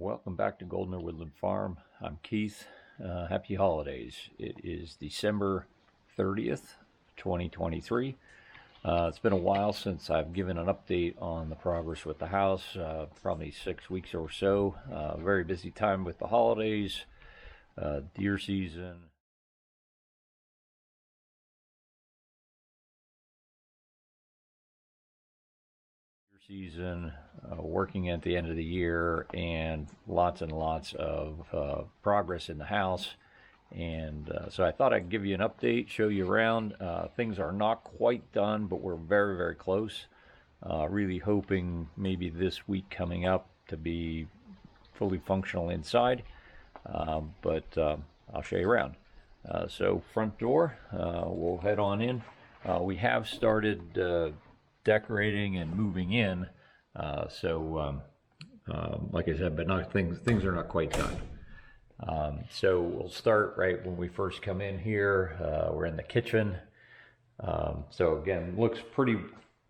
Welcome back to Goldener Woodland Farm. I'm Keith. Happy holidays. It is December 30th, 2023. It's been a while since I've given an update on the progress with the house, probably 6 weeks or so. Very busy time with the holidays, deer season. Working at the end of the year, and lots of progress in the house. And so I thought I'd give you an update, show you around. Things are not quite done, but we're very close. Really hoping maybe this week coming up to be fully functional inside. But I'll show you around. So front door, we'll head on in. We have started decorating and moving in, like I said, but not things are not quite done. So we'll start right when we first come in here. We're in the kitchen. So again, looks pretty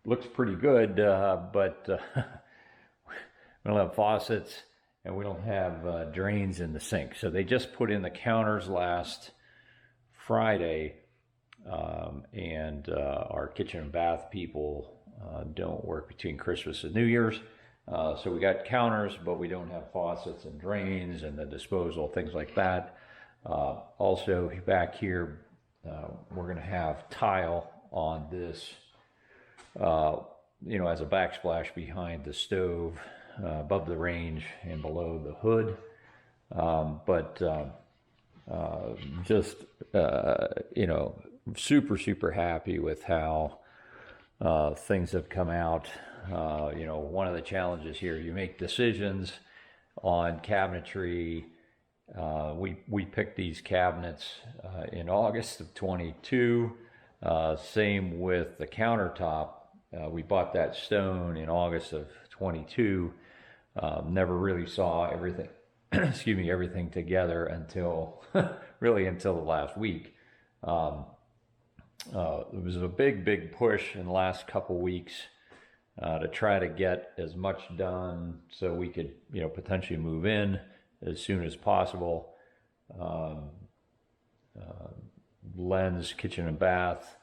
good, but we don't have faucets and we don't have drains in the sink. So they just put in the counters last Friday, and our kitchen and bath people don't work between Christmas and New Year's. So we got counters, but we don't have faucets and drains and the disposal, things like that. Also back here, we're going to have tile on this, as a backsplash behind the stove, above the range and below the hood. Super happy with how things have come out. One of the challenges here, you make decisions on cabinetry. We picked these cabinets in August of 22. Same with the countertop. We bought that stone in August of 22. Never really saw everything, everything together until until the last week. There was a big push in the last couple weeks to try to get as much done so we could, potentially move in as soon as possible. Len's kitchen and bath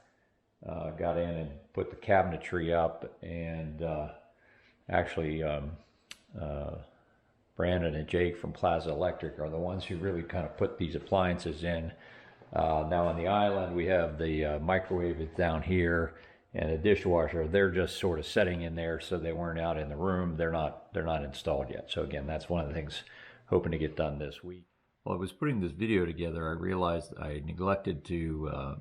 got in and put the cabinetry up, and Brandon and Jake from Plaza Electric are the ones who really kind of put these appliances in. Now on the island, we have the microwave down here and a dishwasher. They're just sort of setting in there, so they weren't out in the room. They're not installed yet. So again, that's one of the things hoping to get done this week. While I was putting this video together, I realized I neglected to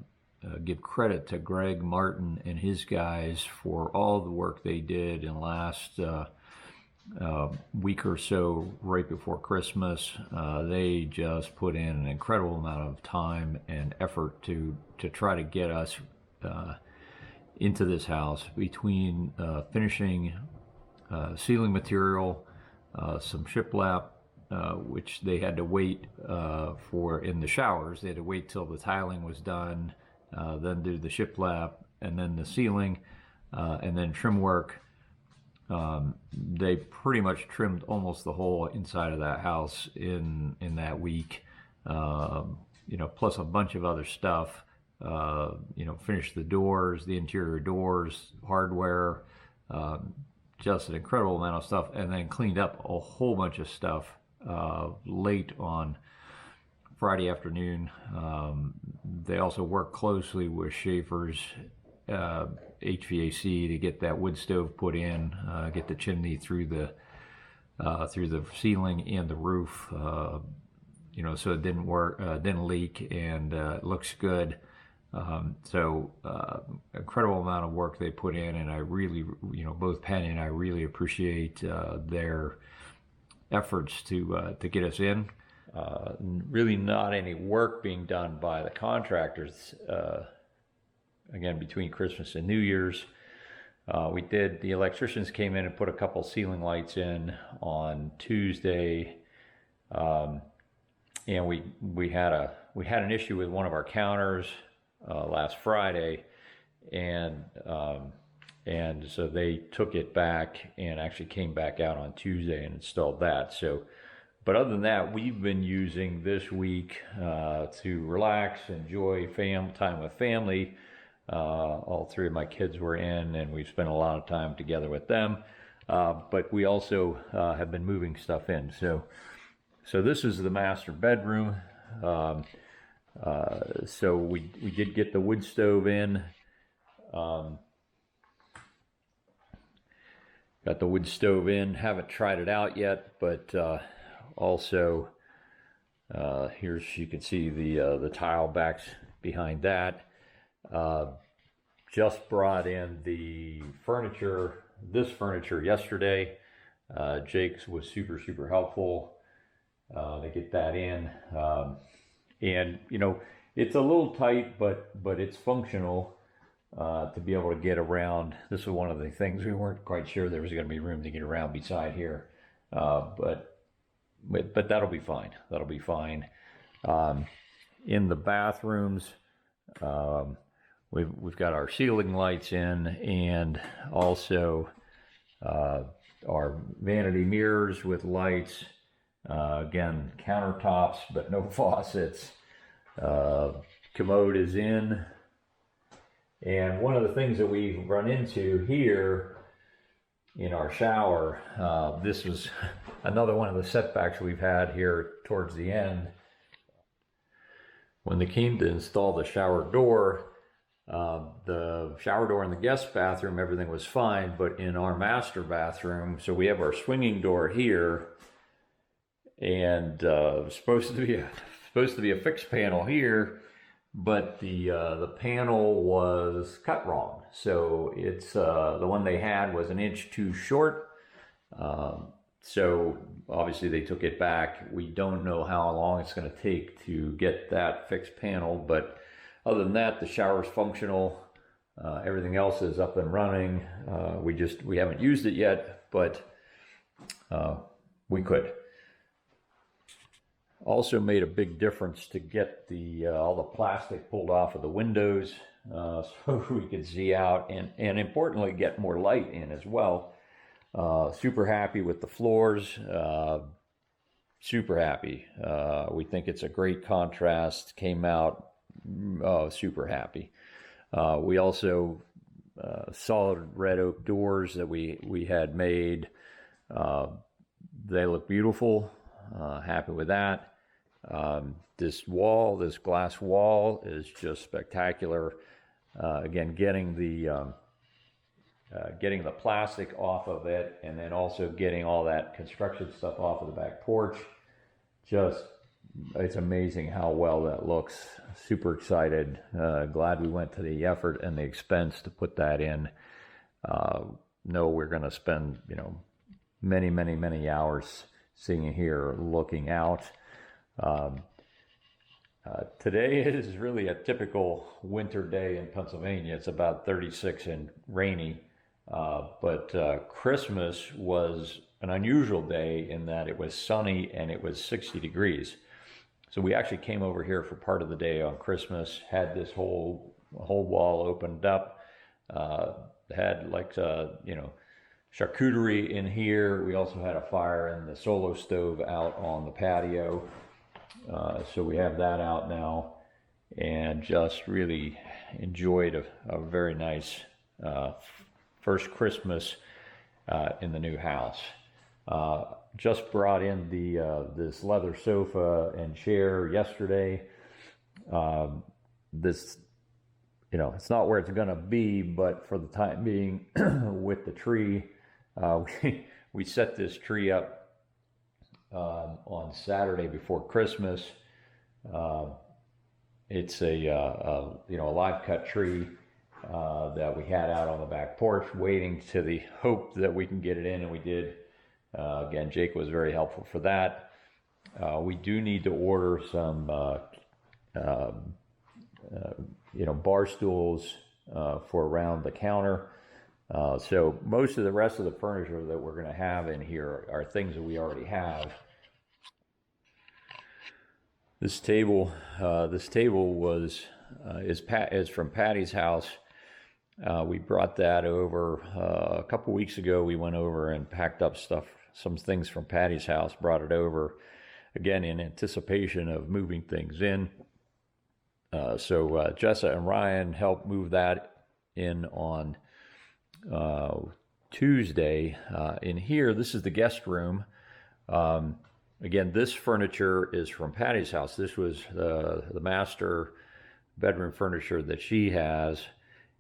give credit to Greg Martin and his guys for all the work they did in the last week or so right before Christmas. They just put in an incredible amount of time and effort to try to get us into this house, between finishing ceiling material, some shiplap, which they had to wait for in the showers. They had to wait till the tiling was done, then do the shiplap, and then the ceiling, and then trim work. They pretty much trimmed almost the whole inside of that house in that week, plus a bunch of other stuff. Finished the doors, the interior doors, hardware, just an incredible amount of stuff, and then cleaned up a whole bunch of stuff late on Friday afternoon. They also worked closely with Schaefer's HVAC to get that wood stove put in, get the chimney through the ceiling and the roof, so it didn't leak, and it looks good. Incredible amount of work they put in, and I really, both Penny and I really appreciate their efforts to get us in. Really not any work being done by the contractors, again, between Christmas and New Year's. The electricians came in and put a couple ceiling lights in on Tuesday, and we had an issue with one of our counters last Friday, and so they took it back and actually came back out on Tuesday and installed that. So But other than that, we've been using this week to relax, enjoy time with family. All three of my kids were in, and we've spent a lot of time together with them. But we also have been moving stuff in. So this is the master bedroom. So we did get the wood stove in. Got the wood stove in. Haven't tried it out yet, but also here's, you can see the tile backs behind that. Just brought in the furniture, this furniture yesterday. Jake's was super helpful to get that in. And you know, it's a little tight, but it's functional to be able to get around. This is one of the things we weren't quite sure there was going to be room to get around beside here, but that'll be fine. That'll be fine. In the bathrooms, we've got our ceiling lights in, and also our vanity mirrors with lights. Again, countertops, but no faucets. Commode is in. And one of the things that we've run into here in our shower, this was another one of the setbacks we've had here towards the end. When they came to install the shower door in the guest bathroom, everything was fine, but in our master bathroom, so we have our swinging door here, and supposed to be a fixed panel here, but the panel was cut wrong. So it's the one they had was an inch too short. So obviously they took it back. We don't know how long it's going to take to get that fixed panel, but other than that, the shower's functional. Everything else is up and running. We haven't used it yet, but we could. Also made a big difference to get all the plastic pulled off of the windows so we could see out, and importantly get more light in as well. Super happy with the floors. Super happy. We think it's a great contrast. Came out super happy. We also solid red oak doors that we had made. They look beautiful. Happy with that. This glass wall is just spectacular. Again, getting the plastic off of it, and then also getting all that construction stuff off of the back porch. It's amazing how well that looks. Super excited. Glad we went to the effort and the expense to put that in. Know we're going to spend, many hours sitting here looking out. Today is really a typical winter day in Pennsylvania. It's about 36 and rainy, but Christmas was an unusual day in that it was sunny and it was 60 degrees. So we actually came over here for part of the day on Christmas, had this whole wall opened up, had charcuterie in here. We also had a fire in the solo stove out on the patio. So we have that out now, and just really enjoyed a very nice first Christmas in the new house. Just brought in this leather sofa and chair yesterday. This, it's not where it's going to be, but for the time being, with the tree, we set this tree up on Saturday before Christmas. It's a live cut tree that we had out on the back porch, waiting to the hope that we can get it in, and we did. Again, Jake was very helpful for that. We do need to order some bar stools for around the counter. So most of the rest of the furniture that we're going to have in here are things that we already have. This table is from Patty's house. We brought that over a couple weeks ago. We went over and packed up stuff some things from Patty's house, brought it over, again, in anticipation of moving things in. So Jessa and Ryan helped move that in on Tuesday. In here, this is the guest room. Again, this furniture is from Patty's house. This was the master bedroom furniture that she has.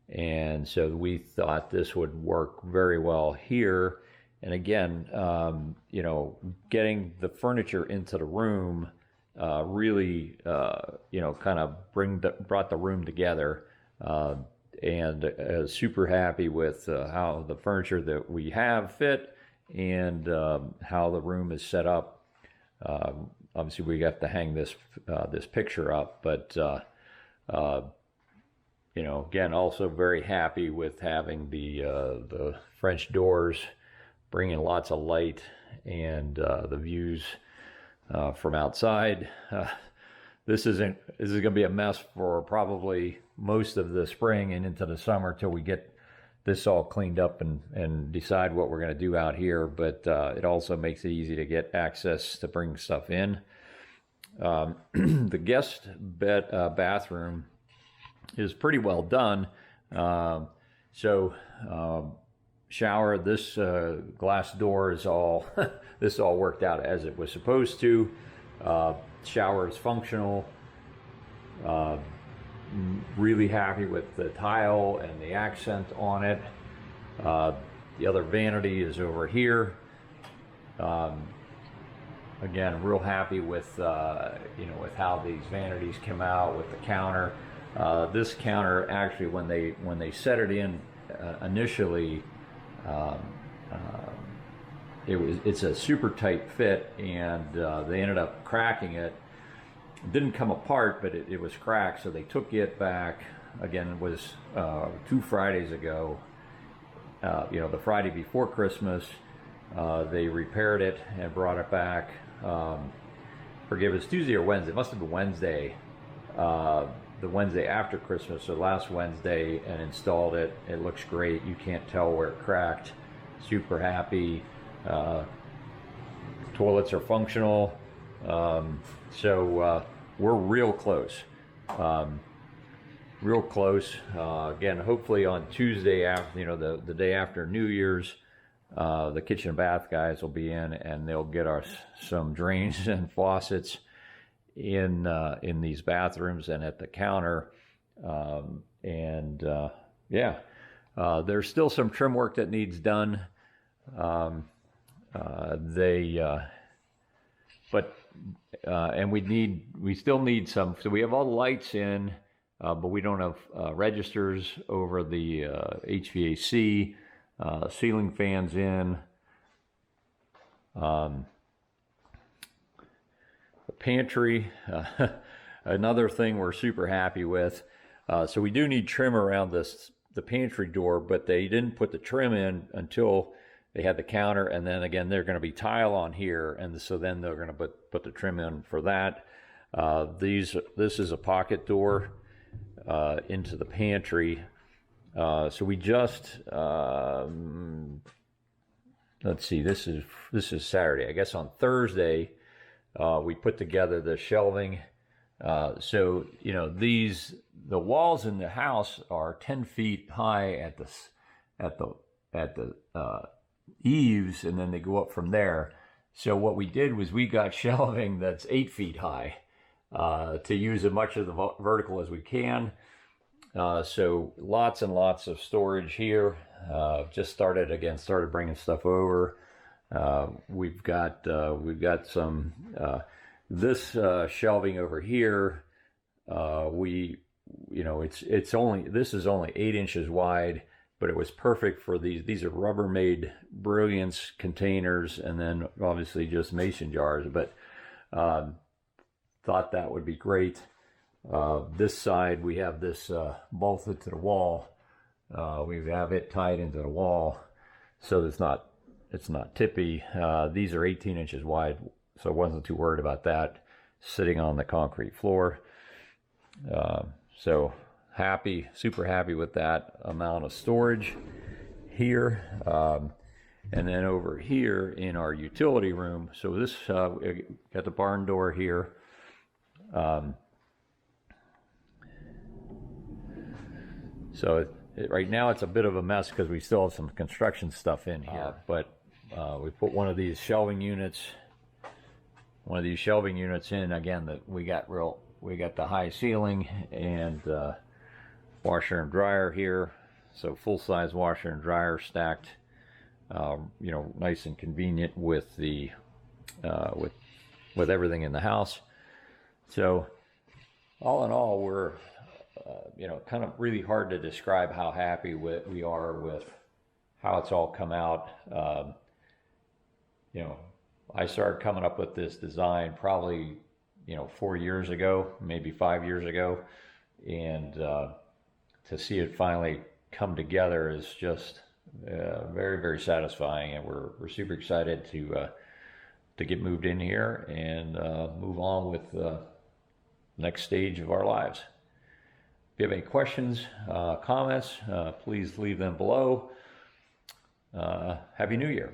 And so we thought this would work very well here. And again, getting the furniture into the room really, kind of brought the room together. And super happy with how the furniture that we have fit and how the room is set up. Obviously, we have to hang this picture up, but again, also very happy with having the French doors, bringing lots of light, and the views from outside. This is going to be a mess for probably most of the spring and into the summer till we get this all cleaned up and decide what we're going to do out here. But it also makes it easy to get access to bring stuff in. The guest bathroom is pretty well done. Shower, this glass door is all, this all worked out as it was supposed to. Shower is functional. Really happy with the tile and the accent on it. The other vanity is over here. Again, real happy with with how these vanities come out with the counter. This counter actually, when they set it in initially, it's a super tight fit, and they ended up cracking it. It didn't come apart, but it was cracked, so they took it back. Again, it was 2 Fridays ago, the Friday before Christmas. They repaired it and brought it back. Forgive us, Tuesday or Wednesday. It must have been Wednesday. The Wednesday after Christmas, so last Wednesday, and installed it. It looks great. You can't tell where it cracked. Super happy. Toilets are functional. So we're real close. Again, hopefully on Tuesday, after the day after New Year's, the kitchen and bath guys will be in, and they'll get us some drains and faucets in these bathrooms and at the counter. There's still some trim work that needs done. We still need some. So we have all the lights in, but we don't have registers over the HVAC, ceiling fans in. The pantry, another thing we're super happy with. So we do need trim around the pantry door, but they didn't put the trim in until they had the counter, and then again they're going to be tile on here, and so then they're going to put the trim in for that. This is a pocket door into the pantry. So we just let's see. This is Saturday. I guess on Thursday we put together the shelving. So the walls in the house are 10 feet high at the eaves, and then they go up from there. So what we did was we got shelving that's 8 feet high to use as much of the vertical as we can. So lots and lots of storage here. Just started bringing stuff over. We've got some this shelving over here. This is only 8 inches wide, but it was perfect for these. These are Rubbermaid Brilliance containers, and then obviously just mason jars. But thought that would be great. This side we have this bolted to the wall. We have it tied into the wall, so it's not tippy. These are 18 inches wide, so I wasn't too worried about that sitting on the concrete floor. So super happy with that amount of storage here. And then over here in our utility room, so this we got the barn door here. So right now it's a bit of a mess because we still have some construction stuff in here, but we put one of these shelving units in again. That we got the high ceiling and washer and dryer here, so full-size washer and dryer stacked, nice and convenient with the with everything in the house. So all in all, we're kind of really hard to describe how happy we are with how it's all come out. I started coming up with this design probably 4 years ago, maybe 5 years ago, and to see it finally come together is just very, very satisfying, and we're super excited to get moved in here and move on with the next stage of our lives. If you have any questions, comments, please leave them below. Happy New Year.